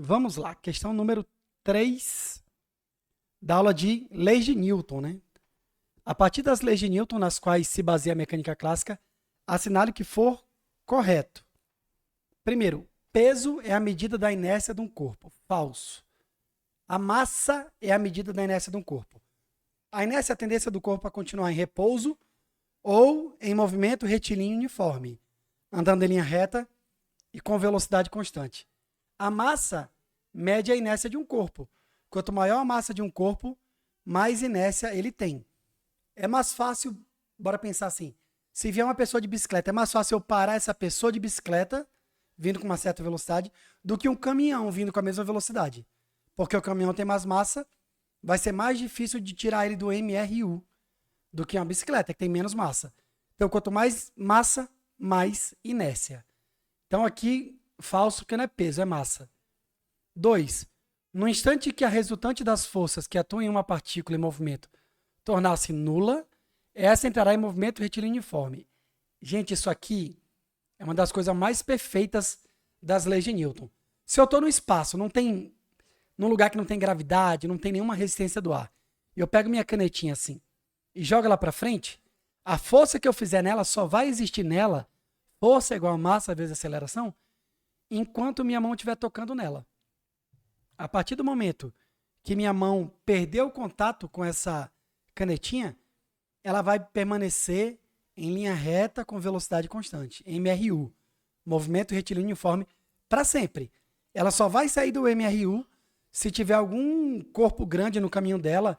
Vamos lá, questão número 3 da aula de leis de Newton, né? A partir das leis de Newton, nas quais se baseia a mecânica clássica, assinale o que for correto. Primeiro, peso é a medida da inércia de um corpo. Falso. A massa é a medida da inércia de um corpo. A inércia é a tendência do corpo a continuar em repouso ou em movimento retilíneo uniforme, andando em linha reta e com velocidade constante. A massa mede a inércia de um corpo. Quanto maior a massa de um corpo, mais inércia ele tem. É mais fácil, bora pensar assim, se vier uma pessoa de bicicleta, é mais fácil eu parar essa pessoa de bicicleta, vindo com uma certa velocidade, do que um caminhão vindo com a mesma velocidade. Porque o caminhão tem mais massa, vai ser mais difícil de tirar ele do MRU do que uma bicicleta, que tem menos massa. Então, quanto mais massa, mais inércia. Então, aqui, falso, porque não é peso, é massa. 2. No instante que a resultante das forças que atuam em uma partícula em movimento tornar-se nula, essa entrará em movimento retilíneo uniforme. Gente, isso aqui é uma das coisas mais perfeitas das leis de Newton. Se eu estou no espaço, num lugar que não tem gravidade, não tem nenhuma resistência do ar, e eu pego minha canetinha assim e jogo ela para frente, a força que eu fizer nela só vai existir nela, força igual a massa vezes aceleração, enquanto minha mão estiver tocando nela. A partir do momento que minha mão perdeu o contato com essa canetinha, ela vai permanecer em linha reta com velocidade constante, MRU, movimento retilíneo uniforme, para sempre. Ela só vai sair do MRU se tiver algum corpo grande no caminho dela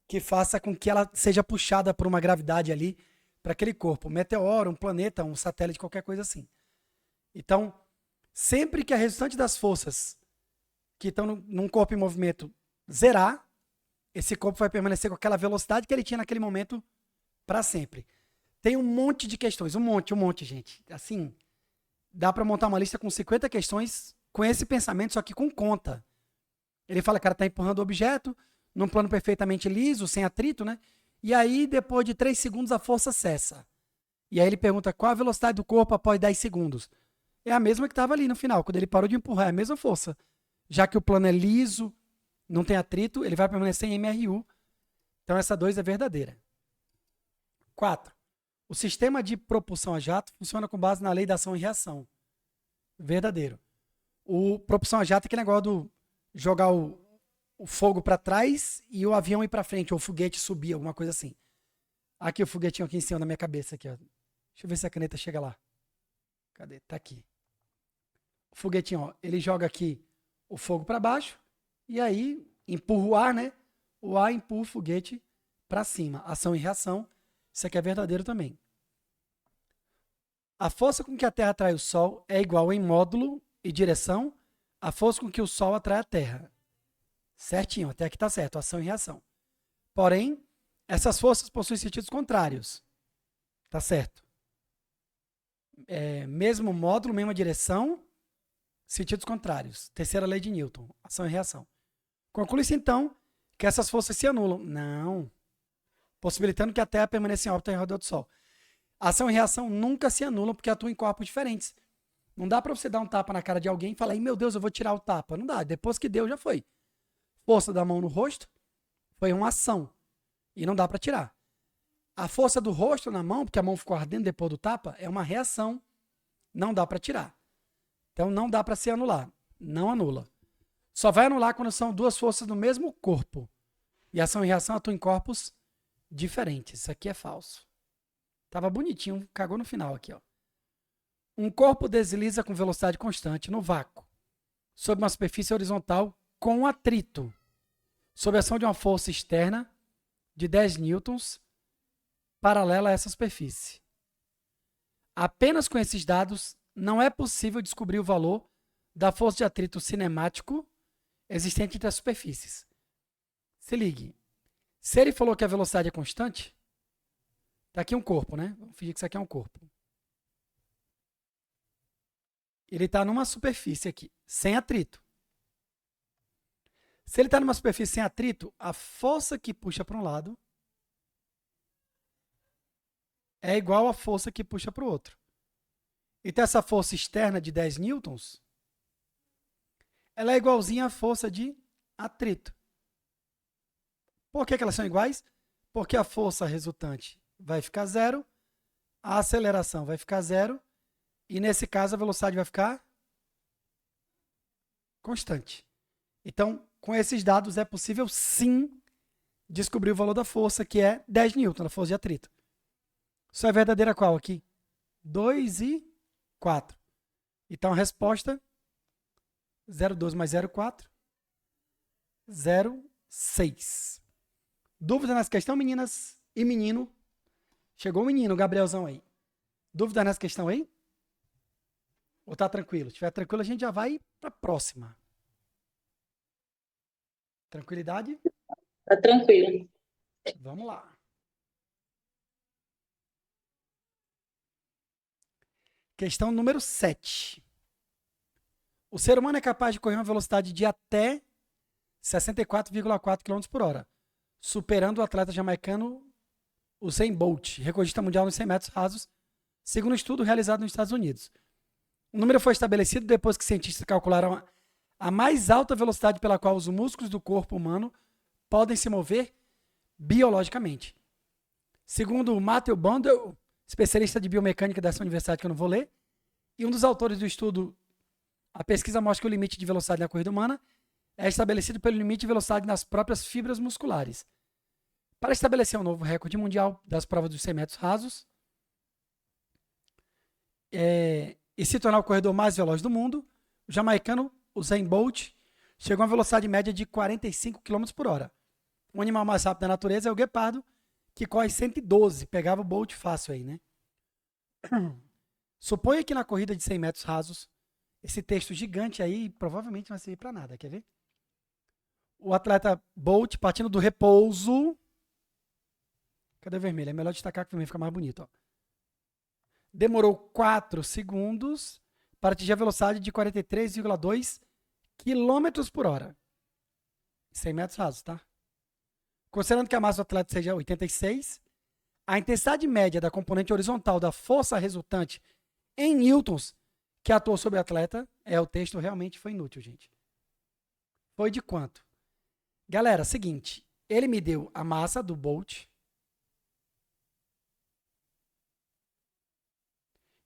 que faça com que ela seja puxada por uma gravidade ali para aquele corpo, um meteoro, um planeta, um satélite, qualquer coisa assim. Então, sempre que a resultante das forças que estão num corpo em movimento zerar, esse corpo vai permanecer com aquela velocidade que ele tinha naquele momento para sempre. Tem um monte de questões, um monte, gente. Assim, dá para montar uma lista com 50 questões com esse pensamento, só que com conta. Ele fala que o cara está empurrando o objeto num plano perfeitamente liso, sem atrito, né? E aí, depois de 3 segundos, a força cessa. E aí ele pergunta qual a velocidade do corpo após 10 segundos. É a mesma que estava ali no final, quando ele parou de empurrar, é a mesma força. Já que o plano é liso, não tem atrito, ele vai permanecer em MRU. Então essa 2 é verdadeira. 4. O sistema de propulsão a jato funciona com base na lei da ação e reação. Verdadeiro. O propulsão a jato é aquele negócio do jogar o fogo para trás e o avião ir para frente, ou o foguete subir, alguma coisa assim. Aqui o foguetinho aqui em cima da minha cabeça. Aqui, ó. Deixa eu ver se a caneta chega lá. Cadê? Tá aqui. O foguetinho, ó, ele joga aqui o fogo para baixo e aí empurra o ar, né? O ar empurra o foguete para cima. Ação e reação. Isso aqui é verdadeiro também. A força com que a Terra atrai o Sol é igual em módulo e direção à força com que o Sol atrai a Terra. Certinho, até aqui está certo, ação e reação. Porém, essas forças possuem sentidos contrários. Tá certo. Mesmo módulo, mesma direção, sentidos contrários. Terceira lei de Newton, ação e reação. Conclui-se, então, que essas forças se anulam. Não. Possibilitando que a Terra permaneça em órbita em redor do Sol. Ação e reação nunca se anulam porque atuam em corpos diferentes. Não dá para você dar um tapa na cara de alguém e falar, meu Deus, eu vou tirar o tapa. Não dá. Depois que deu, já foi. Força da mão no rosto foi uma ação. E não dá para tirar. A força do rosto na mão, porque a mão ficou ardendo depois do tapa, é uma reação. Não dá para tirar. Então não dá para se anular. Não anula. Só vai anular quando são duas forças no mesmo corpo. E ação e reação atuam em corpos diferentes. Isso aqui é falso. Tava bonitinho, cagou no final aqui, ó. Um corpo desliza com velocidade constante no vácuo, sob uma superfície horizontal com atrito, sob a ação de uma força externa de 10 newtons paralela a essa superfície. Apenas com esses dados, não é possível descobrir o valor da força de atrito cinemático existente entre as superfícies. Se ligue. Se ele falou que a velocidade é constante, tá aqui um corpo, né? Vamos fingir que isso aqui é um corpo. Ele está numa superfície aqui, sem atrito. Se ele está numa superfície sem atrito, a força que puxa para um lado é igual à força que puxa para o outro. Então, essa força externa de 10 newtons ela é igualzinha à força de atrito. Por que elas são iguais? Porque a força resultante vai ficar zero, a aceleração vai ficar zero, e nesse caso a velocidade vai ficar constante. Então, com esses dados é possível sim descobrir o valor da força, que é 10 newton, da força de atrito. Isso é verdadeira qual aqui? 2 e 4. Então a resposta 0,12 mais 0,4, 0,6. Dúvida nessa questão, meninas e menino? Chegou o menino, o Gabrielzão aí. Dúvida nessa questão aí? Ou tá tranquilo? Se estiver tranquilo, a gente já vai para a próxima. Tranquilidade? Tá tranquilo. Vamos lá. Questão número 7. O ser humano é capaz de correr uma velocidade de até 64,4 km por hora, superando o atleta jamaicano Usain Bolt, recordista mundial nos 100 metros rasos, segundo um estudo realizado nos Estados Unidos. O número foi estabelecido depois que cientistas calcularam a mais alta velocidade pela qual os músculos do corpo humano podem se mover biologicamente. Segundo Matthew Bundle, especialista de biomecânica dessa universidade que eu não vou ler, e um dos autores do estudo, a pesquisa mostra que o limite de velocidade na corrida humana é estabelecido pelo limite de velocidade nas próprias fibras musculares. Para estabelecer um novo recorde mundial das provas dos 100 metros rasos e se tornar o corredor mais veloz do mundo, o jamaicano Usain Bolt chegou a uma velocidade média de 45 km por hora. O animal mais rápido da natureza é o guepardo, que corre 112. Pegava o Bolt fácil aí, né? Suponha que na corrida de 100 metros rasos, esse texto gigante aí provavelmente não vai servir para nada, quer ver? O atleta Bolt, partindo do repouso... Cadê o vermelho? É melhor destacar que o vermelho fica mais bonito. Ó. Demorou 4 segundos para atingir a velocidade de 43,2 km por hora. 100 metros rasos, tá? Considerando que a massa do atleta seja 86, a intensidade média da componente horizontal da força resultante em newtons que atuou sobre o atleta, o texto realmente foi inútil, gente. Foi de quanto? Galera, seguinte, ele me deu a massa do Bolt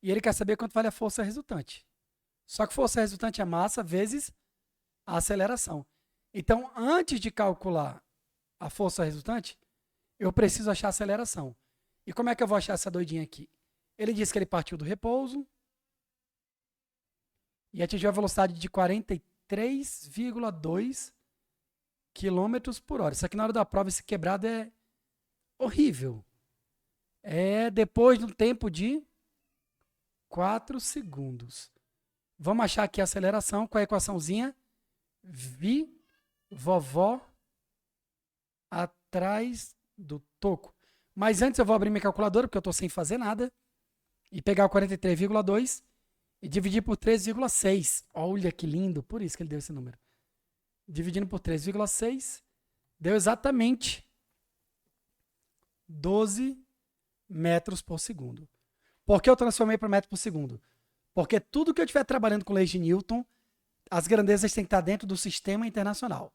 e ele quer saber quanto vale a força resultante. Só que força resultante é massa vezes a aceleração. Então, antes de calcular a força resultante, eu preciso achar a aceleração. E como é que eu vou achar essa doidinha aqui? Ele disse que ele partiu do repouso e atingiu a velocidade de 43,2 km por hora. Isso aqui na hora da prova, esse quebrado é horrível. É depois de um tempo de 4 segundos. Vamos achar aqui a aceleração com a equaçãozinha vi vovó atrás do toco. Mas antes eu vou abrir minha calculadora, porque eu estou sem fazer nada, e pegar o 43,2 e dividir por 3,6. Olha que lindo, por isso que ele deu esse número. Dividindo por 3,6, deu exatamente 12 metros por segundo. Por que eu transformei para metro por segundo? Porque tudo que eu estiver trabalhando com leis de Newton, as grandezas têm que estar dentro do sistema internacional.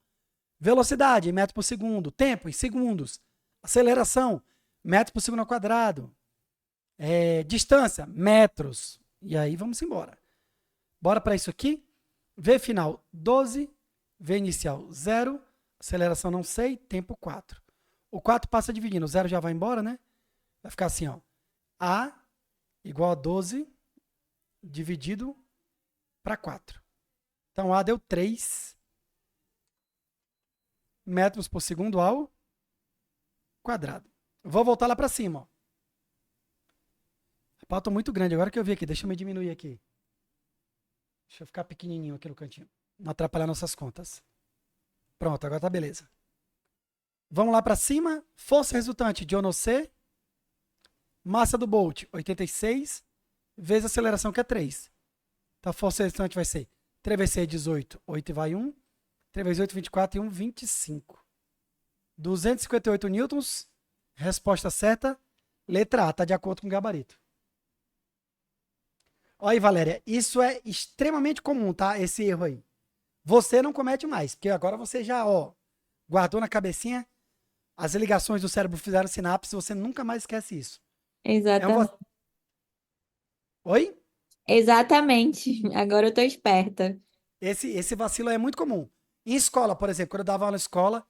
Velocidade, metro por segundo. Tempo, em segundos. Aceleração, metro por segundo ao quadrado. Distância, metros. E aí vamos embora. Bora para isso aqui. V final, 12. V inicial, 0. Aceleração, não sei. Tempo, 4. O 4 passa dividindo. O 0 já vai embora, né? Vai ficar assim, ó. A igual a 12 dividido para 4. Então, A deu 3 metros por segundo ao quadrado. Vou voltar lá para cima. Ó. A pauta é muito grande. Agora que eu vi aqui, deixa eu me diminuir aqui. Deixa eu ficar pequenininho aqui no cantinho. Não atrapalhar nossas contas. Pronto, agora tá beleza. Vamos lá para cima. Força resultante de C. Massa do Bolt, 86, vezes a aceleração, que é 3. Então, a força resultante vai ser 3 vezes 6, 18, 8 e vai 1. 3 vezes 8, 24 e 1, 25. 258 newtons. Resposta certa, letra A, está de acordo com o gabarito. Olha aí, Valéria, isso é extremamente comum, tá? Esse erro aí. Você não comete mais, porque agora você já, guardou na cabecinha, as ligações do cérebro fizeram sinapse, você nunca mais esquece isso. É um va- Exatamente. Oi? Exatamente. Agora eu tô esperta. Esse vacilo é muito comum. Em escola, por exemplo, quando eu dava aula na escola,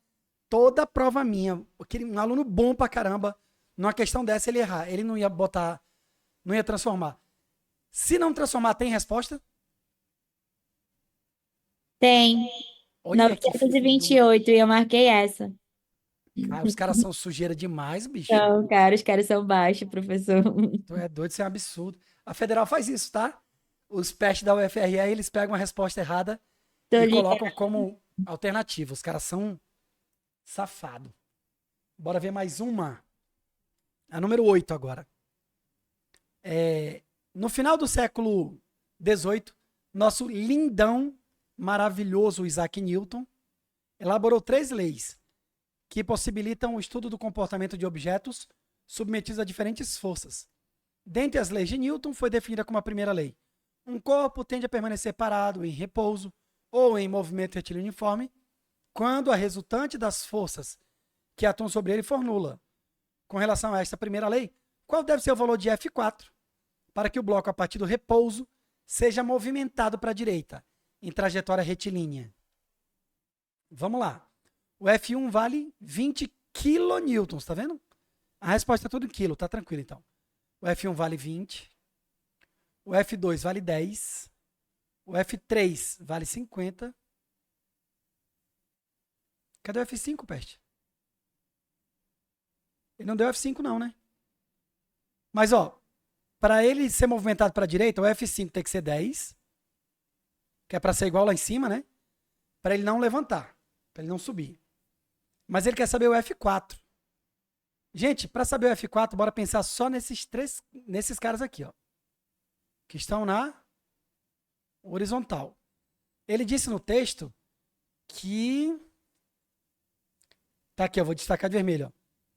toda prova minha, um aluno bom pra caramba, numa questão dessa ele ia errar, ele não ia botar, não ia transformar. Se não transformar, tem resposta? Tem Olha que novecentos e filho vinte do... e oito e eu marquei essa. Cara, os caras são sujeira demais, bicho. Então, cara, os caras são baixos, professor. Tu é doido, isso é um absurdo. A Federal faz isso, tá? Os pets da UFRR, eles pegam a resposta errada Tô e ligada. colocam como alternativa. Os caras são safados. Bora ver mais uma. A número 8 agora. No final do século XVIII, nosso lindão, maravilhoso Isaac Newton elaborou 3 leis que possibilitam o estudo do comportamento de objetos submetidos a diferentes forças. Dentre as leis de Newton, foi definida como a primeira lei: um corpo tende a permanecer parado em repouso ou em movimento retilíneo uniforme quando a resultante das forças que atuam sobre ele for nula. Com relação a esta primeira lei, qual deve ser o valor de F4 para que o bloco, a partir do repouso, seja movimentado para a direita, em trajetória retilínea? Vamos lá. O F1 vale 20 kilonewtons, tá vendo? A resposta é tudo em quilo, tá tranquilo então. O F1 vale 20. O F2 vale 10. O F3 vale 50. Cadê o F5, Peste? Ele não deu F5 não, né? Mas, para ele ser movimentado para a direita, o F5 tem que ser 10, que é para ser igual lá em cima, né? Para ele não levantar, para ele não subir. Mas ele quer saber o F4. Gente, para saber o F4, bora pensar só nesses caras aqui, que estão na horizontal. Ele disse no texto que... Tá aqui, eu vou destacar de vermelho.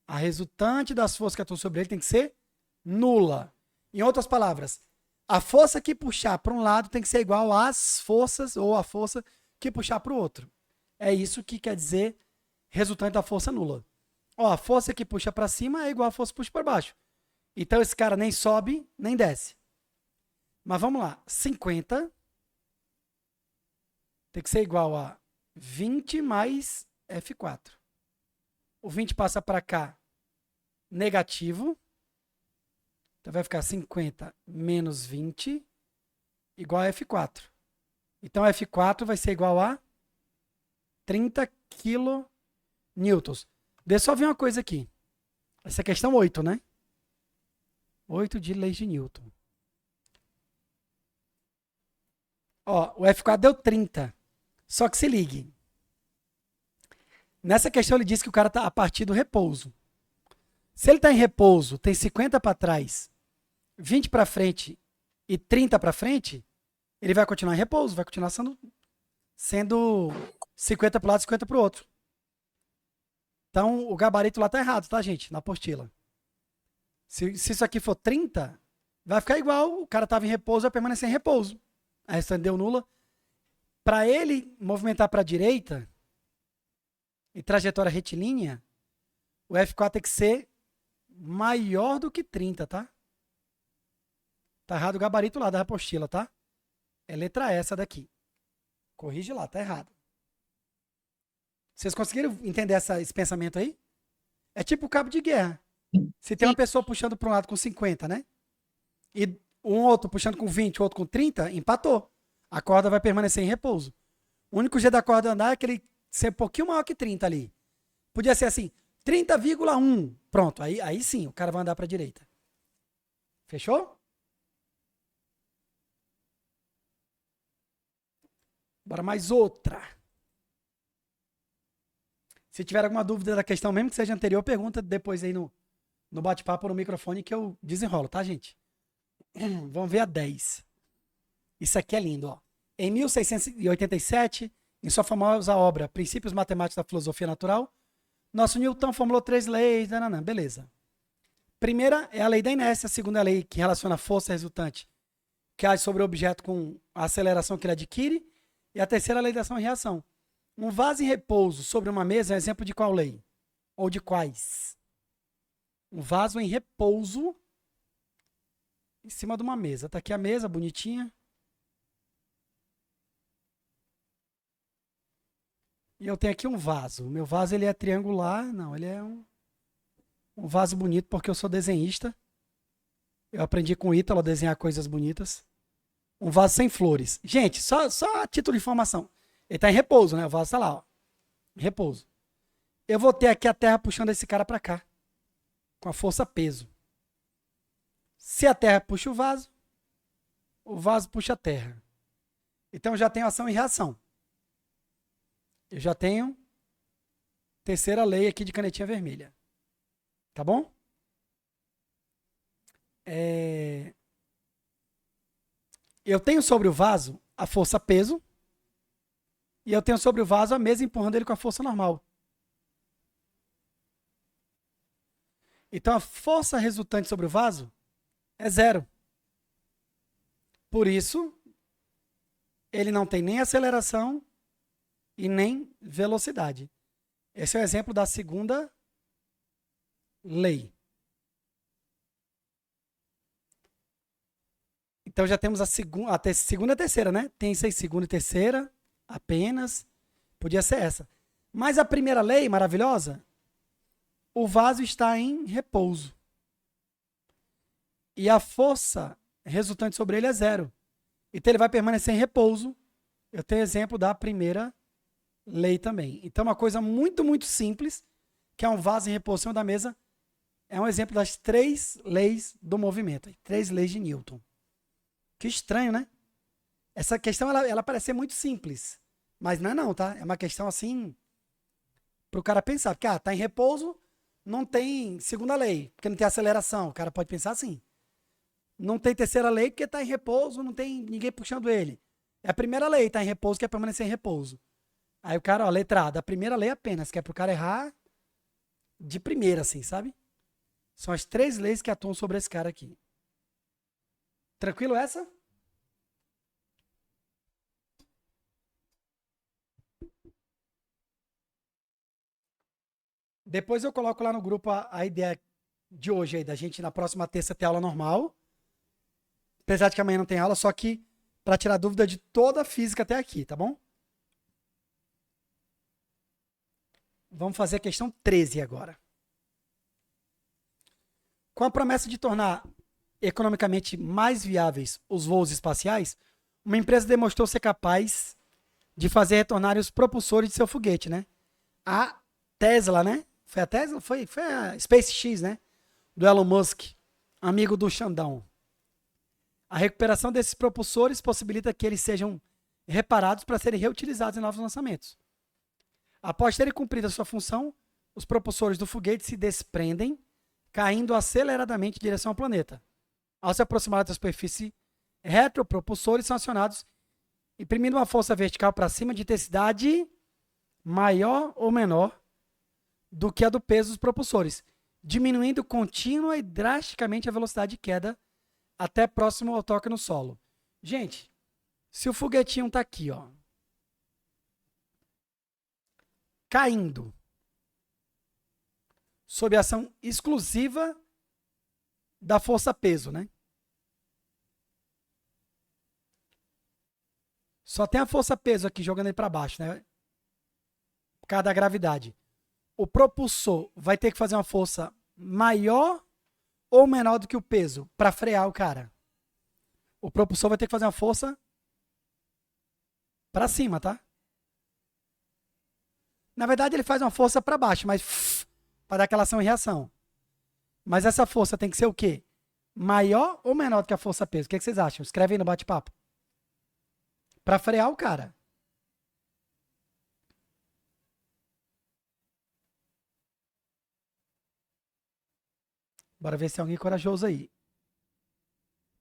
A resultante das forças que atuam sobre ele tem que ser nula. Em outras palavras, a força que puxar para um lado tem que ser igual às forças ou a força que puxar para o outro. É isso que quer dizer resultante da força nula. A força que puxa para cima é igual à força que puxa para baixo. Então esse cara nem sobe, nem desce. Mas vamos lá. 50 tem que ser igual a 20 mais F4. O 20 passa para cá, negativo. Então vai ficar 50 menos 20 igual a F4. Então F4 vai ser igual a 30 kilonewtons. Deixa eu só ver uma coisa aqui. Essa é a questão 8, né? 8 de leis de Newton. O F4 deu 30. Só que se ligue. Nessa questão ele diz que o cara está a partir do repouso. Se ele está em repouso, tem 50 para trás, 20 para frente e 30 para frente, ele vai continuar em repouso, vai continuar sendo 50 para um lado e 50 para o outro. Então, o gabarito lá está errado, tá, gente? Na apostila. Se isso aqui for 30, vai ficar igual. O cara estava em repouso, vai permanecer em repouso. A restante deu nula. Para ele movimentar para a direita, em trajetória retilínea, o F4 tem que ser maior do que 30, tá? Tá errado o gabarito lá da apostila, tá? É letra essa daqui. Corrige lá, tá errado. Vocês conseguiram entender esse pensamento aí? É tipo o cabo de guerra. Se tem uma pessoa puxando para um lado com 50, né? E um outro puxando com 20, outro com 30, empatou. A corda vai permanecer em repouso. O único jeito da corda andar é que ele ser um pouquinho maior que 30 ali. Podia ser assim, 30,1. Pronto, aí sim, o cara vai andar para a direita. Fechou? Bora mais outra. Se tiver alguma dúvida da questão, mesmo que seja anterior, pergunta depois aí no bate-papo ou no microfone que eu desenrolo, tá, gente? Vamos ver a 10. Isso aqui é lindo, ó. Em 1687, em sua famosa obra Princípios Matemáticos da Filosofia Natural, nosso Newton formulou 3 leis, beleza. Primeira é a lei da inércia, a segunda é a lei que relaciona a força resultante que age sobre o objeto com a aceleração que ele adquire, E a terceira lei da ação e reação. Um vaso em repouso sobre uma mesa é um exemplo de qual lei? Ou de quais? Um vaso em repouso em cima de uma mesa. Tá aqui a mesa, bonitinha. E eu tenho aqui um vaso. O meu vaso ele é triangular. Não, ele é um vaso bonito porque eu sou desenhista. Eu aprendi com o Ítalo a desenhar coisas bonitas. Um vaso sem flores. Gente, só a título de informação. Ele tá em repouso, né? O vaso tá lá, ó. Em repouso. Eu vou ter aqui a terra puxando esse cara para cá. Com a força peso. Se a terra puxa o vaso puxa a terra. Então eu já tenho ação e reação. Eu já tenho terceira lei aqui de canetinha vermelha. Tá bom? Eu tenho sobre o vaso a força peso e eu tenho sobre o vaso a mesa empurrando ele com a força normal. Então a força resultante sobre o vaso é zero. Por isso, ele não tem nem aceleração e nem velocidade. Esse é o exemplo da segunda lei. Então já temos a segunda e a terceira, né? Tem isso aí, segunda e terceira, apenas. Podia ser essa. Mas a primeira lei, maravilhosa, o vaso está em repouso. E a força resultante sobre ele é zero. Então ele vai permanecer em repouso. Eu tenho exemplo da primeira lei também. Então uma coisa muito, muito simples, que é um vaso em repouso em cima da mesa, é um exemplo das 3 leis do movimento. 3 leis de Newton. Que estranho, né? Essa questão, ela parece ser muito simples. Mas não é não, tá? É uma questão assim, para o cara pensar. Porque, tá em repouso, não tem segunda lei, porque não tem aceleração. O cara pode pensar assim. Não tem terceira lei, porque tá em repouso, não tem ninguém puxando ele. É a primeira lei, tá em repouso, que é permanecer em repouso. Aí o cara, ó, letra A, da primeira lei apenas, que é pro cara errar de primeira, assim, sabe? São as 3 leis que atuam sobre esse cara aqui. Tranquilo essa? Depois eu coloco lá no grupo a ideia de hoje aí, da gente na próxima terça ter aula normal. Apesar de que amanhã não tem aula, só que para tirar dúvida de toda a física até aqui, tá bom? Vamos fazer a questão 13 agora. Com a promessa de tornar economicamente mais viáveis os voos espaciais, uma empresa demonstrou ser capaz de fazer retornar os propulsores de seu foguete, né? A Tesla, né? Foi a Tesla? Foi a SpaceX, né? Do Elon Musk, amigo do Xandão. A recuperação desses propulsores possibilita que eles sejam reparados para serem reutilizados em novos lançamentos. Após terem cumprido a sua função, os propulsores do foguete se desprendem, caindo aceleradamente em direção ao planeta. Ao se aproximar da superfície, retropropulsores são acionados, imprimindo uma força vertical para cima de intensidade maior ou menor do que a do peso dos propulsores, diminuindo contínua e drasticamente a velocidade de queda até próximo ao toque no solo. Gente, se o foguetinho está aqui, ó, caindo sob a ação exclusiva da força peso, né? Só tem a força peso aqui jogando ele para baixo, né? Por causa da gravidade. O propulsor vai ter que fazer uma força maior ou menor do que o peso para frear o cara. O propulsor vai ter que fazer uma força para cima, tá? Na verdade, ele faz uma força para baixo, mas para dar aquela ação e reação. Mas essa força tem que ser o quê? Maior ou menor do que a força peso? O que vocês acham? Escreve aí no bate-papo. Para frear o cara. Bora ver se tem alguém corajoso aí.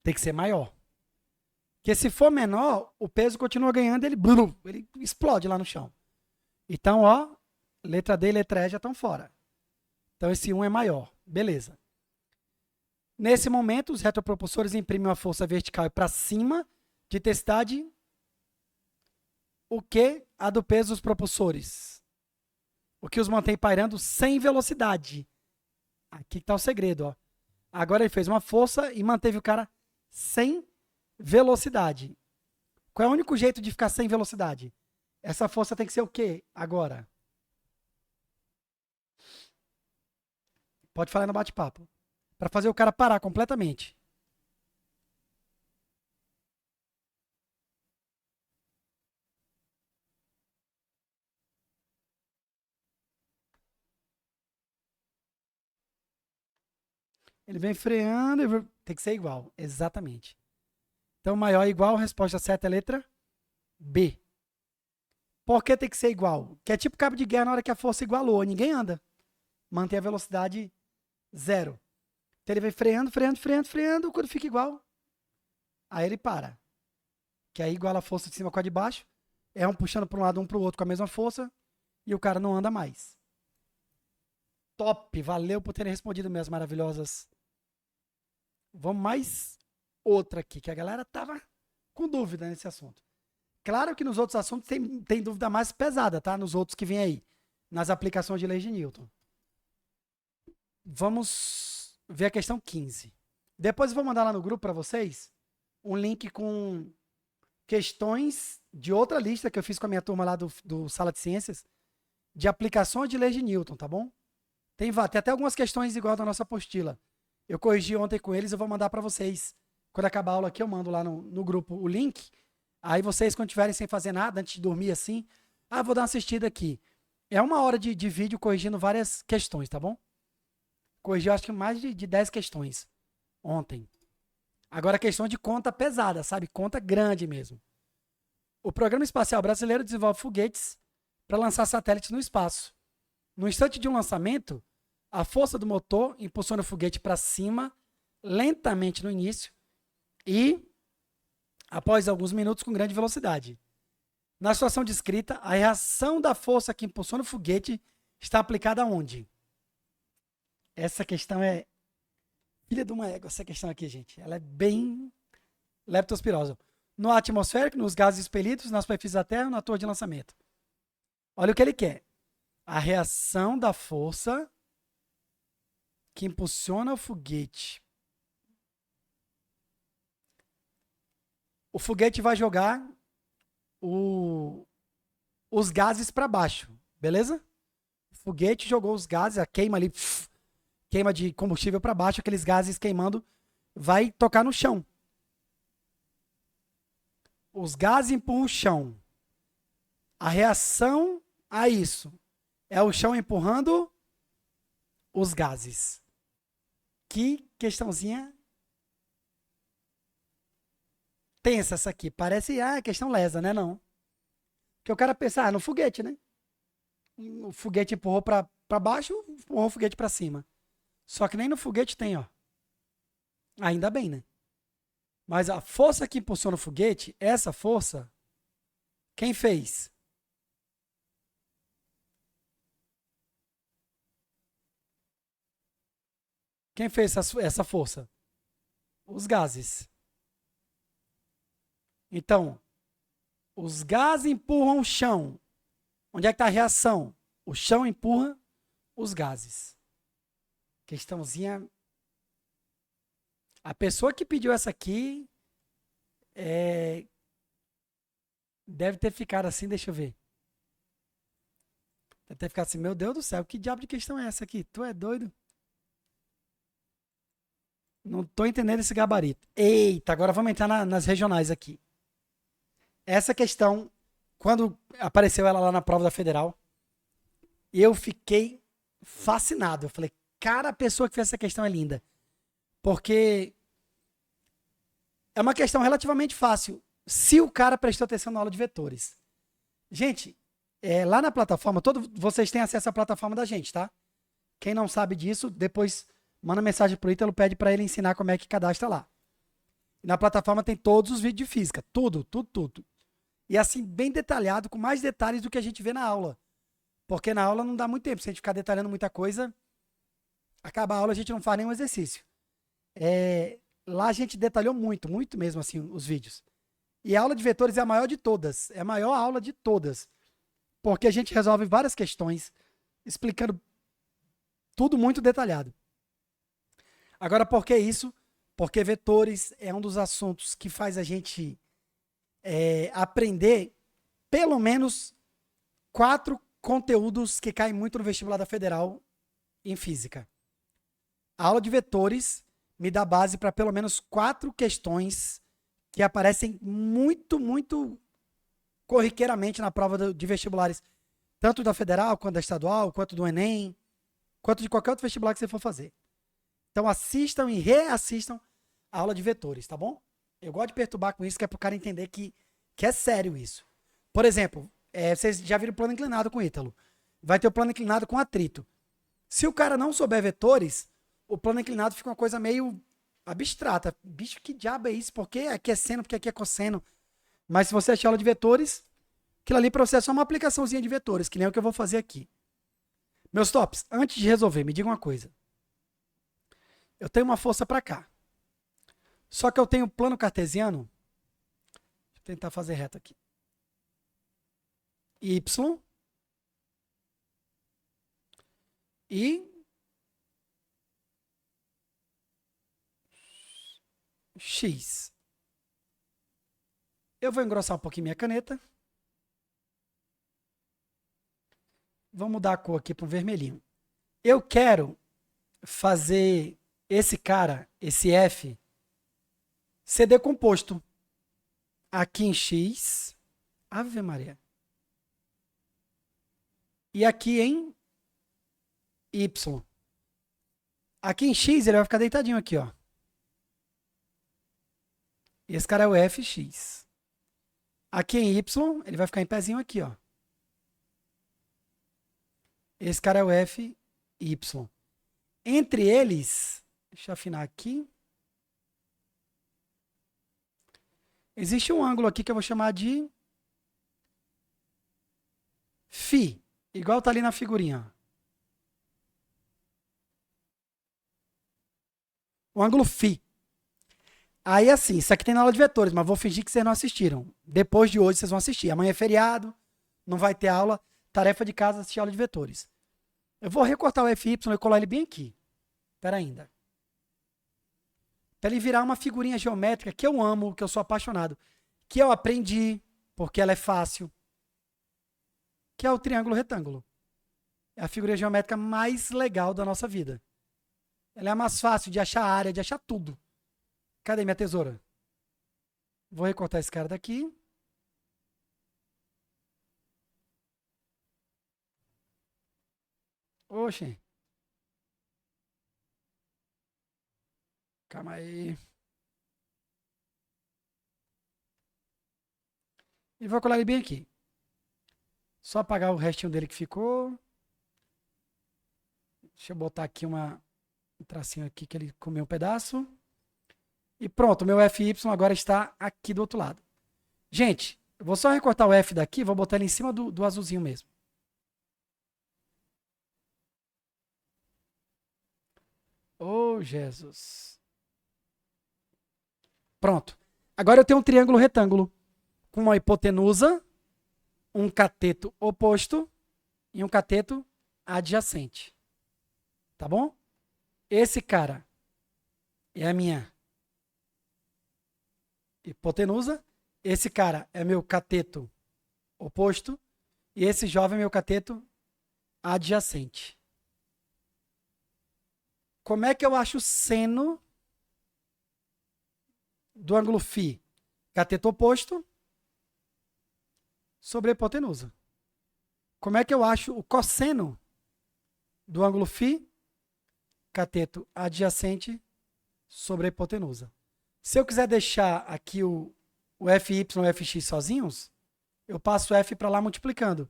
Tem que ser maior. Porque se for menor, o peso continua ganhando, ele explode lá no chão. Então, ó, letra D e letra E já estão fora. Então, esse 1 é maior. Beleza. Nesse momento, os retropropulsores imprimem uma força vertical para cima de intensidade. O que a do peso dos propulsores? O que os mantém pairando sem velocidade? Aqui está o segredo, ó. Agora ele fez uma força e manteve o cara sem velocidade. Qual é o único jeito de ficar sem velocidade? Essa força tem que ser o quê agora? Pode falar no bate-papo. Para fazer o cara parar completamente. Ele vem freando e tem que ser igual. Exatamente. Então, maior ou igual, resposta certa é a letra B. Por que tem que ser igual? Que é tipo cabo de guerra na hora que a força igualou. Ninguém anda. Mantém a velocidade zero. Então ele vem freando, freando, freando, freando. Quando fica igual, aí ele para. Que aí iguala a força de cima com a de baixo. É um puxando para um lado, um para o outro com a mesma força. E o cara não anda mais. Top! Valeu por terem respondido, minhas maravilhosas. Vamos mais outra aqui, que a galera tava com dúvida nesse assunto. Claro que nos outros assuntos tem dúvida mais pesada, tá? Nos outros que vem aí. Nas aplicações de leis de Newton. Vamos ver a questão 15. Depois eu vou mandar lá no grupo para vocês um link com questões de outra lista que eu fiz com a minha turma lá do Sala de Ciências de aplicações de leis de Newton, tá bom? Tem até algumas questões igual da nossa apostila. Eu corrigi ontem com eles, eu vou mandar para vocês. Quando acabar a aula aqui, eu mando lá no grupo o link. Aí vocês, quando estiverem sem fazer nada, antes de dormir assim, vou dar uma assistida aqui. É 1 hora de vídeo corrigindo várias questões, tá bom? Corrigi, acho que mais de 10 questões ontem. Agora, questão de conta pesada, sabe? Conta grande mesmo. O Programa Espacial Brasileiro desenvolve foguetes para lançar satélites no espaço. No instante de um lançamento, a força do motor impulsiona o foguete para cima, lentamente no início, e, após alguns minutos, com grande velocidade. Na situação descrita, a reação da força que impulsiona o foguete está aplicada aonde? Essa questão é filha de uma égua, essa questão aqui, gente. Ela é bem leptospirosa. No ar atmosférico, nos gases expelidos, na superfície da Terra, na torre de lançamento. Olha o que ele quer. A reação da força que impulsiona o foguete. O foguete vai jogar os gases para baixo, beleza? O foguete jogou os gases, a queima ali, queima de combustível para baixo, aqueles gases queimando, vai tocar no chão. Os gases empurram o chão. A reação a isso é o chão empurrando os gases. Que questãozinha tensa essa aqui. Parece questão lesa, né? Não. Porque o cara pensa, no foguete, né? O foguete empurrou para baixo, empurrou o foguete para cima. Só que nem no foguete tem, ó. Ainda bem, né? Mas a força que impulsiona o foguete, essa força, quem fez? Quem fez essa força? Os gases. Então, os gases empurram o chão. Onde é que está a reação? O chão empurra os gases. Questãozinha. A pessoa que pediu essa aqui deve ter ficado assim, deixa eu ver. Deve ter ficado assim, meu Deus do céu, que diabo de questão é essa aqui? Tu é doido? Não estou entendendo esse gabarito. Eita, agora vamos entrar nas regionais aqui. Essa questão, quando apareceu ela lá na prova da Federal, eu fiquei fascinado. Eu falei, cara, a pessoa que fez essa questão é linda. Porque é uma questão relativamente fácil, se o cara prestou atenção na aula de vetores. Gente, lá na plataforma, vocês têm acesso à plataforma da gente, tá? Quem não sabe disso, depois manda mensagem pro Ítalo, pede para ele ensinar como é que cadastra lá. Na plataforma tem todos os vídeos de física, tudo. E assim, bem detalhado, com mais detalhes do que a gente vê na aula. Porque na aula não dá muito tempo, se a gente ficar detalhando muita coisa, acaba a aula, a gente não faz nenhum exercício. Lá a gente detalhou muito mesmo assim, os vídeos. E a aula de vetores é a maior de todas. É a maior aula de todas. Porque a gente resolve várias questões, explicando tudo muito detalhado. Agora, por que isso? Porque vetores é um dos assuntos que faz a gente aprender pelo menos 4 conteúdos que caem muito no vestibular da Federal em física. A aula de vetores me dá base para pelo menos 4 questões que aparecem muito, muito corriqueiramente na prova de vestibulares, tanto da Federal, quanto da Estadual, quanto do Enem, quanto de qualquer outro vestibular que você for fazer. Então assistam e reassistam a aula de vetores, tá bom? Eu gosto de perturbar com isso, que é para o cara entender que é sério isso. Por exemplo, vocês já viram o plano inclinado com Ítalo. Vai ter o plano inclinado com atrito. Se o cara não souber vetores, o plano inclinado fica uma coisa meio abstrata. Bicho, que diabo é isso? Por que aqui é seno, porque aqui é cosseno? Mas se você achar aula de vetores, aquilo ali para você é só uma aplicaçãozinha de vetores, que nem o que eu vou fazer aqui. Meus tops, antes de resolver, me diga uma coisa. Eu tenho uma força para cá. Só que eu tenho plano cartesiano. Deixa eu tentar fazer reto aqui. Y e X. Eu vou engrossar um pouquinho minha caneta. Vou mudar a cor aqui para um vermelhinho. Eu quero fazer esse cara, esse F, ser decomposto aqui em X. Ave Maria. E aqui em Y. Aqui em X ele vai ficar deitadinho aqui, ó. Esse cara é o Fx. Aqui em Y, ele vai ficar em pezinho aqui, ó. Esse cara é o Fy. Entre eles, deixa eu afinar aqui. Existe um ângulo aqui que eu vou chamar de Φ. Igual tá ali na figurinha. O ângulo Φ. Aí assim, isso aqui tem na aula de vetores, mas vou fingir que vocês não assistiram. Depois de hoje vocês vão assistir. Amanhã é feriado, não vai ter aula. Tarefa de casa, assistir a aula de vetores. Eu vou recortar o Fy e colar ele bem aqui. Espera ainda. Para ele virar uma figurinha geométrica que eu amo, que eu sou apaixonado. Que eu aprendi, porque ela é fácil. Que é o triângulo retângulo. É a figurinha geométrica mais legal da nossa vida. Ela é a mais fácil de achar área, de achar tudo. Cadê minha tesoura? Vou recortar esse cara daqui. Oxe. Calma aí. E vou colar ele bem aqui. Só apagar o restinho dele que ficou. Deixa eu botar aqui um tracinho aqui que ele comeu um pedaço. E pronto, o meu Fy agora está aqui do outro lado. Gente, eu vou só recortar o F daqui, vou botar ele em cima do azulzinho mesmo. Oh, Jesus. Pronto. Agora eu tenho um triângulo retângulo com uma hipotenusa, um cateto oposto e um cateto adjacente. Tá bom? Esse cara é a minha hipotenusa. Esse cara é meu cateto oposto. E esse jovem é meu cateto adjacente. Como é que eu acho o seno do ângulo Φ? Cateto oposto sobre a hipotenusa. Como é que eu acho o cosseno do ângulo Φ? Cateto adjacente sobre a hipotenusa. Se eu quiser deixar aqui o Fy e o Fx sozinhos, eu passo o F para lá multiplicando.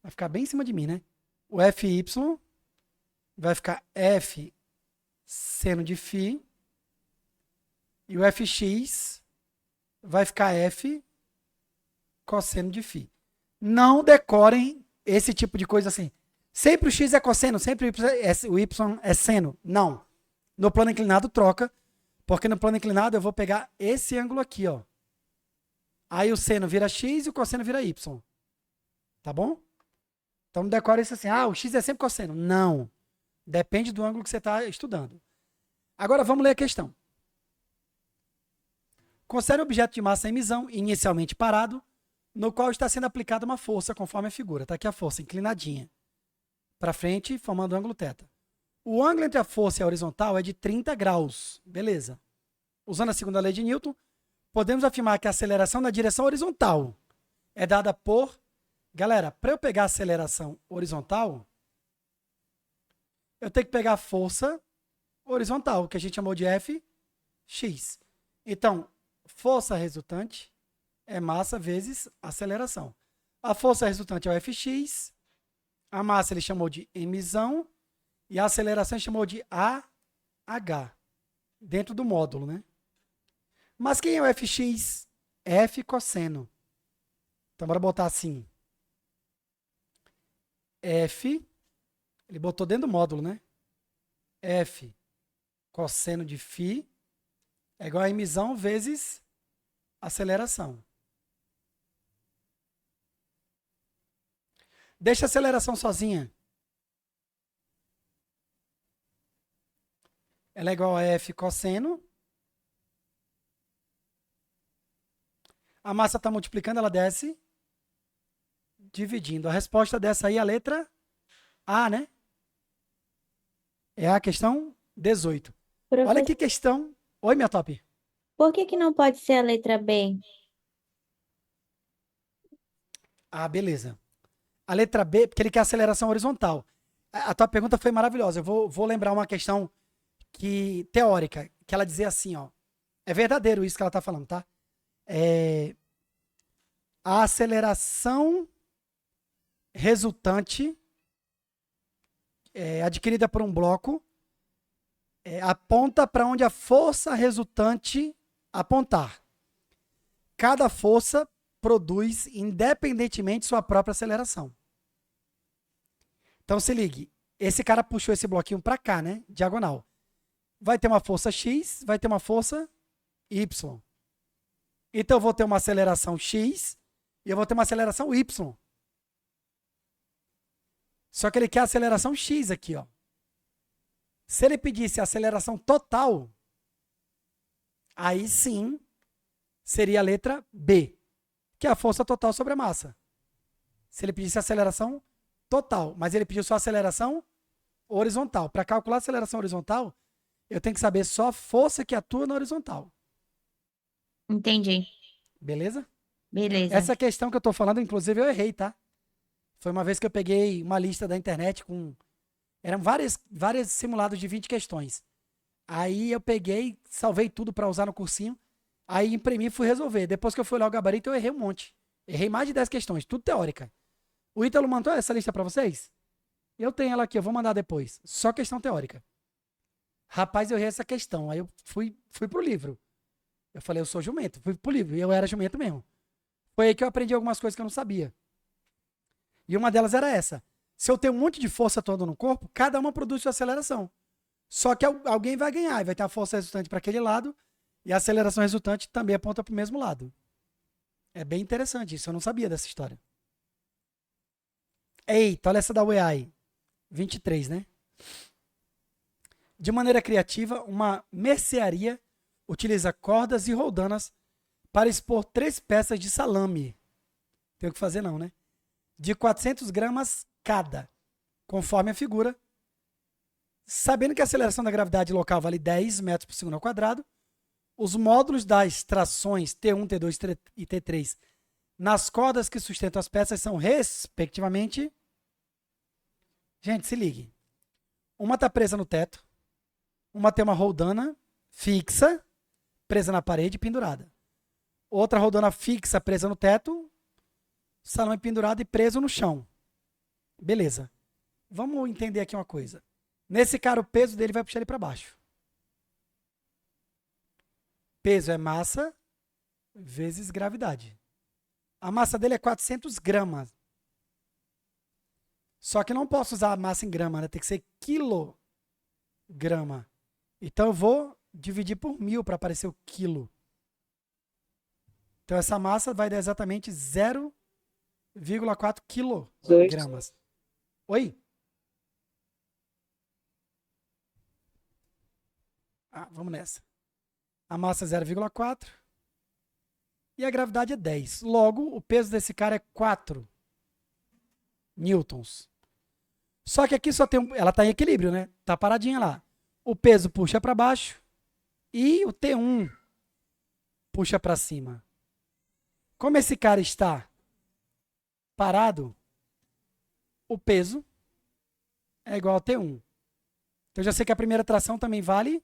Vai ficar bem em cima de mim, né? O Fy vai ficar F seno de Φ e o Fx vai ficar F cosseno de Φ. Não decorem esse tipo de coisa assim. Sempre o x é cosseno, sempre o y é seno. Não. No plano inclinado troca, porque no plano inclinado eu vou pegar esse ângulo aqui, ó. Aí o seno vira x e o cosseno vira y. Tá bom? Então não decora isso assim, o x é sempre cosseno. Não. Depende do ângulo que você está estudando. Agora vamos ler a questão. Considere um objeto de massa em emisão, inicialmente parado, no qual está sendo aplicada uma força, conforme a figura. Está aqui a força, inclinadinha para frente, formando o ângulo θ. O ângulo entre a força e a horizontal é de 30 graus. Beleza. Usando a segunda lei de Newton, podemos afirmar que a aceleração na direção horizontal é dada por... Galera, para eu pegar a aceleração horizontal, eu tenho que pegar a força horizontal, que a gente chamou de Fx. Então, força resultante é massa vezes aceleração. A força resultante é o Fx, a massa ele chamou de emissão e a aceleração ele chamou de AH, dentro do módulo, né? Mas quem é o Fx? F cosseno. Então, bora botar assim. F, ele botou dentro do módulo, né? F cosseno de φ é igual a emissão vezes aceleração. Deixa a aceleração sozinha. Ela é igual a F cosseno. A massa está multiplicando, ela desce. Dividindo. A resposta dessa aí é a letra A, né? É a questão 18. Olha que questão. Oi, minha top. Por que não pode ser a letra B? Beleza. A letra B, porque ele quer aceleração horizontal. A tua pergunta foi maravilhosa. Eu vou lembrar uma questão teórica, que ela dizia assim, ó. É verdadeiro isso que ela está falando, tá? A aceleração resultante adquirida por um bloco aponta para onde a força resultante apontar. Cada força produz independentemente sua própria aceleração. Então se ligue, esse cara puxou esse bloquinho para cá, né? Diagonal. Vai ter uma força X, vai ter uma força Y. Então eu vou ter uma aceleração X e eu vou ter uma aceleração Y. Só que ele quer a aceleração X aqui, ó. Se ele pedisse a aceleração total, aí sim seria a letra B, que é a força total sobre a massa. Se ele pedisse a aceleração total, mas ele pediu só a aceleração horizontal. Para calcular a aceleração horizontal, eu tenho que saber só a força que atua na horizontal. Entendi. Beleza? Beleza. Essa questão que eu estou falando, inclusive, eu errei, tá? Foi uma vez que eu peguei uma lista da internet com... Eram vários simulados de 20 questões. Aí eu peguei, salvei tudo para usar no cursinho. Aí imprimi e fui resolver. Depois que eu fui olhar o gabarito, eu errei um monte. Errei mais de 10 questões, tudo teórica. O Ítalo mandou essa lista para vocês? Eu tenho ela aqui, eu vou mandar depois. Só questão teórica. Rapaz, eu errei essa questão. Aí eu fui pro livro. Eu falei, eu sou jumento. Fui pro livro. E eu era jumento mesmo. Foi aí que eu aprendi algumas coisas que eu não sabia. E uma delas era essa. Se eu tenho um monte de força toda no corpo, cada uma produz sua aceleração. Só que alguém vai ganhar. E vai ter a força resultante para aquele lado. E a aceleração resultante também aponta para o mesmo lado. É bem interessante isso. Eu não sabia dessa história. Eita, olha essa da UEI. 23, né? De maneira criativa, uma mercearia utiliza cordas e roldanas para expor 3 peças de salame. Tem o que fazer não, né? De 400 gramas cada, conforme a figura. Sabendo que a aceleração da gravidade local vale 10 metros por segundo ao quadrado, os módulos das trações T1, T2 e T3 nas cordas que sustentam as peças são, respectivamente... Gente, se ligue. Uma está presa no teto, uma tem uma roldana fixa, presa na parede e pendurada. Outra roldana fixa, presa no teto, salame pendurado e preso no chão. Beleza. Vamos entender aqui uma coisa. Nesse cara, o peso dele vai puxar ele para baixo. Peso é massa vezes gravidade. A massa dele é 400 gramas. Só que eu não posso usar a massa em grama, né? Tem que ser quilograma. Então eu vou dividir por 1000 para aparecer o quilo. Então, essa massa vai dar exatamente 0,4 Dois. quilogramas. Oi? Vamos nessa. A massa é 0,4 e a gravidade é 10. Logo, o peso desse cara é 4 newtons. Só que aqui só tem ela está em equilíbrio, né? Está paradinha lá. O peso puxa para baixo e o T1 puxa para cima. Como esse cara está parado, o peso é igual a T1. Então, eu já sei que a primeira tração também vale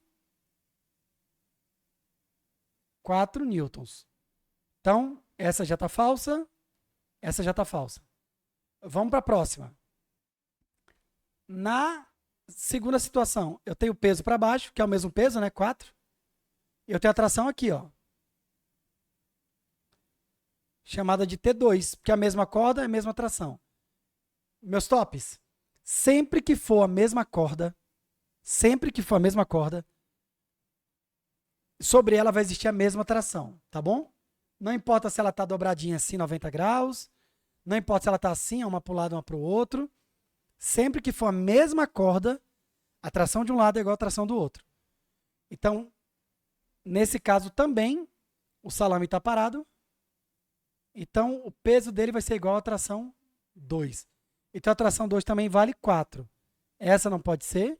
4 newtons. Então, essa já está falsa, essa já está falsa. Vamos para a próxima. Na segunda situação, eu tenho o peso para baixo, que é o mesmo peso, né? 4. E eu tenho a tração aqui, ó. Chamada de T2, porque a mesma corda é a mesma tração. Meus tops, sempre que for a mesma corda, sobre ela vai existir a mesma tração, tá bom? Não importa se ela está dobradinha assim, 90 graus, não importa se ela está assim, uma para o lado, uma para o outro. Sempre que for a mesma corda, a tração de um lado é igual a tração do outro. Então, nesse caso também, o salame está parado. Então, o peso dele vai ser igual à tração 2. Então, a tração 2 também vale 4. Essa não pode ser.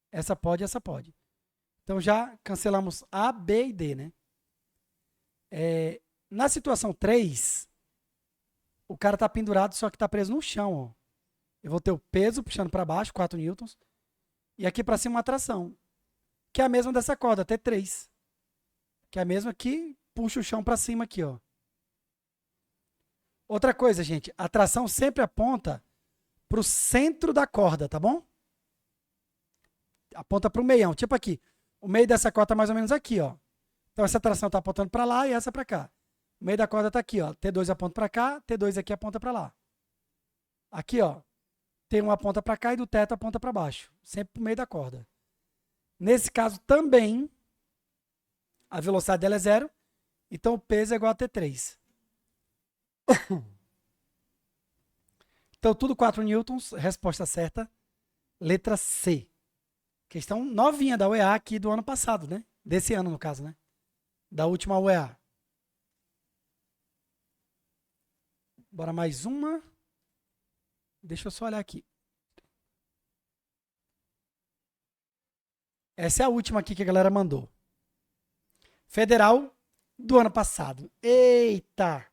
Essa pode, essa pode. Então, já cancelamos A, B e D, né? Na situação 3, o cara está pendurado, só que está preso no chão, ó. Eu vou ter o peso puxando para baixo, 4 newtons. E aqui para cima uma tração, que é a mesma dessa corda, T3. Que é a mesma que puxa o chão para cima aqui, ó. Outra coisa, gente, a tração sempre aponta para o centro da corda, tá bom? Aponta para o meião, tipo aqui. O meio dessa corda está mais ou menos aqui, ó. Então, essa tração está apontando para lá e essa para cá. O meio da corda está aqui, ó. T2 aponta para cá, T2 aqui aponta para lá. Aqui, ó. T1 aponta para cá e do teto aponta para baixo. Sempre para o meio da corda. Nesse caso também, a velocidade dela é 0. Então, o peso é igual a T3. Então, tudo 4 newtons. Resposta certa. Letra C. Questão novinha da UEA aqui do ano passado, né? Desse ano, no caso, né? Da última UEA. Bora mais uma. Deixa eu só olhar aqui. Essa é a última aqui que a galera mandou. Federal do ano passado. Eita!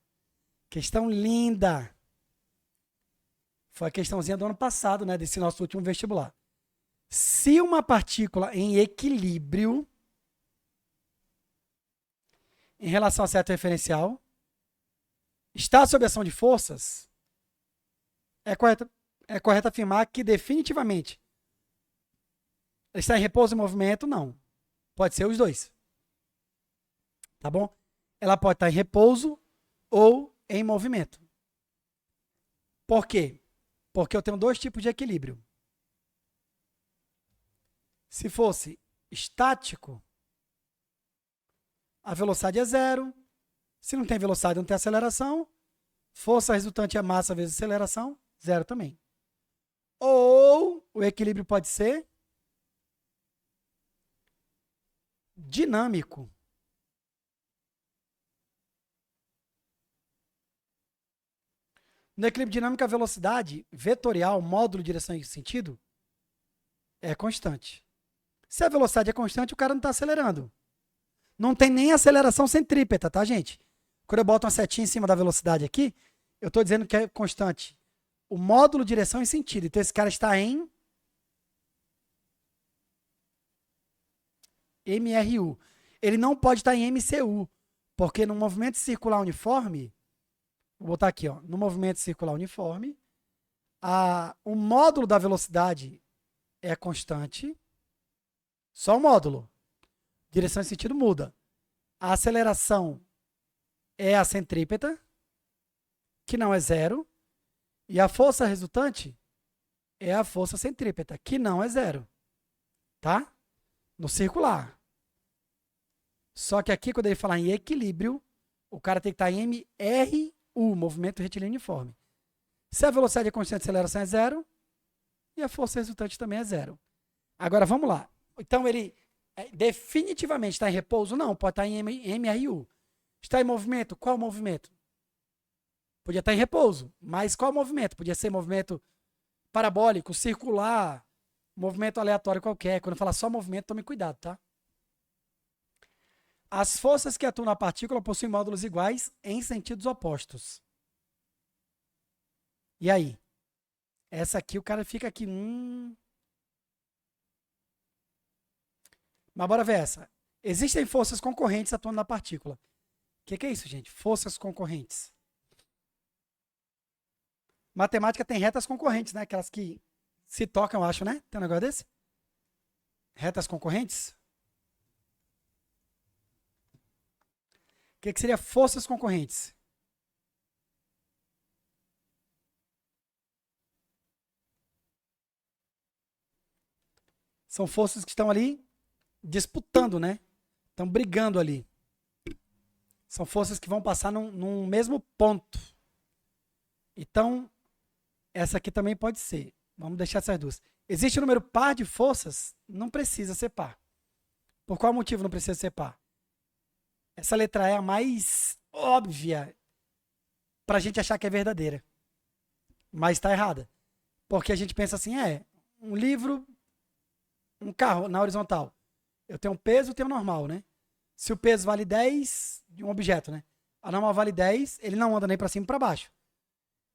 Questão linda. Foi a questãozinha do ano passado, né? Desse nosso último vestibular. Se uma partícula em equilíbrio em relação a certo referencial está sob ação de forças, é correto afirmar que definitivamente está em repouso e movimento? Não. Pode ser os dois. Tá bom? Ela pode estar em repouso ou em movimento. Por quê? Porque eu tenho dois tipos de equilíbrio. Se fosse estático, a velocidade é 0. Se não tem velocidade, não tem aceleração. Força resultante é massa vezes aceleração, 0 também. Ou o equilíbrio pode ser dinâmico. No equilíbrio dinâmico, a velocidade vetorial, módulo, direção e sentido, é constante. Se a velocidade é constante, o cara não está acelerando. Não tem nem aceleração centrípeta, tá, gente? Quando eu boto uma setinha em cima da velocidade aqui, eu estou dizendo que é constante o módulo, direção e sentido. Então, esse cara está em MRU. Ele não pode estar em MCU, porque no movimento circular uniforme, vou botar aqui, ó, no movimento circular uniforme, o módulo da velocidade é constante, só o módulo. Direção e sentido muda. A aceleração é a centrípeta, que não é 0, e a força resultante é a força centrípeta, que não é 0. Tá? No circular. Só que aqui, quando ele falar em equilíbrio, o cara tem que estar em MRU, movimento retilíneo uniforme. Se a velocidade é constante, a aceleração é zero, e a força resultante também é zero. Agora, vamos lá. Então, ele definitivamente está em repouso? Não, pode estar em MRU. Está em movimento? Qual movimento? Podia estar em repouso, mas qual movimento? Podia ser movimento parabólico, circular, movimento aleatório qualquer. Quando eu falar só movimento, tome cuidado, tá? As forças que atuam na partícula possuem módulos iguais em sentidos opostos. E aí? Essa aqui o cara fica aqui. Mas bora ver essa. Existem forças concorrentes atuando na partícula. O que é isso, gente? Forças concorrentes. Matemática tem retas concorrentes, né? Aquelas que se tocam, eu acho, né? Tem um negócio desse? Retas concorrentes? O que seria forças concorrentes? São forças que estão ali disputando, né? Estão brigando ali. São forças que vão passar num mesmo ponto. Então, essa aqui também pode ser. Vamos deixar essas duas. Existe um número par de forças? Não precisa ser par. Por qual motivo não precisa ser par? Essa letra E é a mais óbvia para a gente achar que é verdadeira. Mas está errada. Porque a gente pensa assim, um livro, um carro na horizontal. Eu tenho um peso e tenho um normal, né? Se o peso vale 10 de um objeto, né? A normal vale 10, ele não anda nem para cima nem para baixo.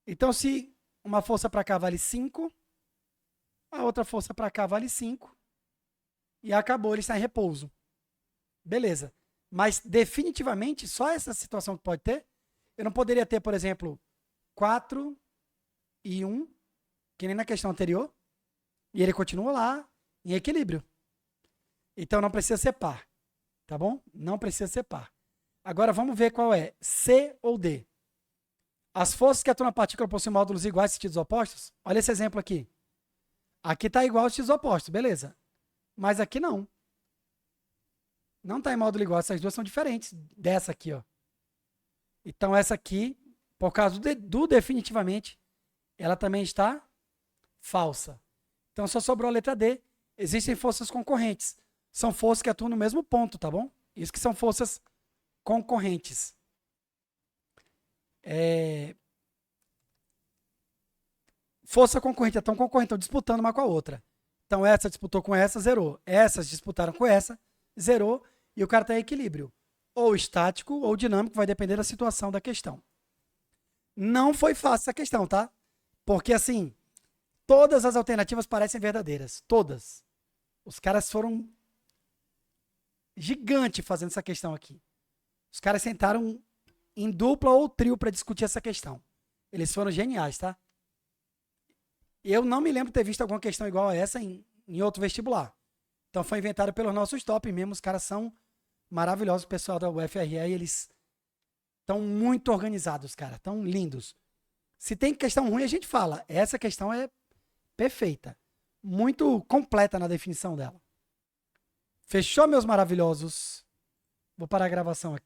Então, se uma força para cá vale 5, a outra força para cá vale 5, e acabou, ele está em repouso. Beleza. Mas, definitivamente, só essa situação que pode ter, eu não poderia ter, por exemplo, 4 e 1, que nem na questão anterior, e ele continua lá em equilíbrio. Então, não precisa ser par. Tá bom? Não precisa ser par. Agora, vamos ver qual é. C ou D. As forças que atuam na partícula possuem módulos iguais em sentidos opostos? Olha esse exemplo aqui. Aqui está igual aos sentidos opostos, beleza. Mas aqui não. Não está em módulo igual. Essas duas são diferentes dessa aqui, ó. Então, essa aqui, por causa do definitivamente, ela também está falsa. Então, só sobrou a letra D. Existem forças concorrentes. São forças que atuam no mesmo ponto, tá bom? Isso que são forças concorrentes. Força concorrente, estão concorrendo, estão disputando uma com a outra. Então, essa disputou com essa, zerou. Essas disputaram com essa, zerou. E o cara está em equilíbrio. Ou estático ou dinâmico, vai depender da situação da questão. Não foi fácil essa questão, tá? Porque, assim, todas as alternativas parecem verdadeiras. Todas. Os caras foram gigante fazendo essa questão aqui. Os caras sentaram em dupla ou trio para discutir essa questão. Eles foram geniais, tá? Eu não me lembro de ter visto alguma questão igual a essa em outro vestibular. Então foi inventado pelos nossos top mesmo. Os caras são maravilhosos, o pessoal da UFRE. Eles estão muito organizados, cara. Estão lindos. Se tem questão ruim, a gente fala. Essa questão é perfeita. Muito completa na definição dela. Fechou, meus maravilhosos? Vou parar a gravação aqui.